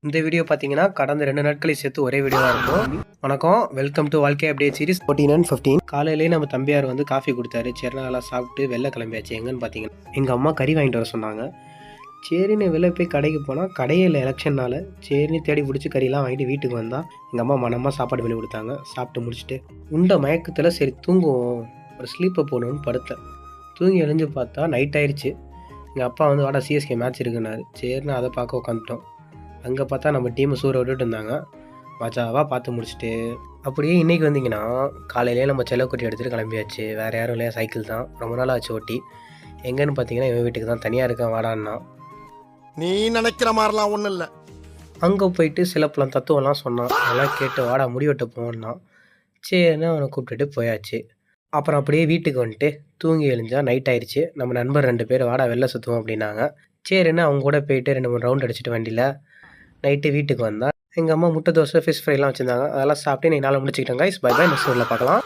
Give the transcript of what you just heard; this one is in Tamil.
இந்த வீடியோ பார்த்தீங்கன்னா கடந்த 2 நாட்களை சேர்த்து ஒரே வீடியோவாக இருக்கும். வணக்கம், வெல்கம் டு வாழ்க்கை அப்டேட் சீரிஸ் 14 and 15. காலையிலேயே நம்ம தம்பியார் வந்து காஃபி கொடுத்தாரு. சரி, நல்லா சாப்பிட்டு வெளில கிளம்பியாச்சு. எங்கன்னு பார்த்தீங்கன்னா எங்கள் அம்மா கறி வாங்கிட்டு வர சொன்னாங்க. சரின்னு வெளில போய் கடைக்கு போனால் கடையில் எலெக்ஷனால் சரின்னு தேடி பிடிச்சி கறியெல்லாம் வாங்கிட்டு வீட்டுக்கு வந்தால் எங்கள் அம்மா மனமாக சாப்பாடு பண்ணி கொடுத்தாங்க. சாப்பிட்டு முடிச்சுட்டு உண்ட மயக்கத்தில் சரி தூங்குவோம், ஒரு ஸ்லீப்பை போடணும்னு படுத்தேன். தூங்கி எழுந்து பார்த்தா நைட் ஆயிடுச்சு. எங்கள் அப்பா வந்து வாடா சிஎஸ்கே மேட்ச் இருக்குன்னாரு. சரின்னு அதை பார்க்க உட்காந்துட்டோம். அங்கே பார்த்தா நம்ம டீமை சூற விட்டுட்டு இருந்தாங்க. மஜாவாக பார்த்து முடிச்சுட்டு அப்படியே இன்றைக்கி வந்தீங்கன்னா காலையிலே நம்ம செல்லக்குட்டி எடுத்துகிட்டு கிளம்பியாச்சு. வேறு யாரும் இல்லையா, சைக்கிள் தான். ரொம்ப நாள் ஆச்சு ஓட்டி. எங்கன்னு பார்த்தீங்கன்னா என் வீட்டுக்கு தான். தனியாக இருக்கேன் வாடான்னா. நீ நினைக்கிற மாதிரிலாம் ஒன்றும் இல்லை. அங்கே போயிட்டு சில பல தத்துவம்லாம் சொன்னான். அதெல்லாம் கேட்டு வாடா முடி வெட்ட போன்னா. சரின்னு அவனை கூப்பிட்டுட்டு போயாச்சு. அப்புறம் அப்படியே வீட்டுக்கு வந்துட்டு தூங்கி எழுந்தா நைட் ஆயிடுச்சு. நம்ம நண்பர் 2 பேர் வாடா வெளில சுற்றுவோம் அப்படின்னாங்க. சரின்னு அவங்க கூட போயிட்டு 2-3 ரவுண்ட் அடிச்சுட்டு வண்டியில் நைட்டு வீட்டுக்கு வந்தால் எங்கள் அம்மா முட்டை தோசை ஃபிஷ் ஃப்ரைலாம் வச்சுருந்தாங்க. அதெல்லாம் சாப்பிட்டு இன்றைக்கி நாளை முடிச்சுக்கிட்டேன் கைஸ். பை பை, நெக்ஸ்ட் வீடியோவில் பார்க்கலாம்.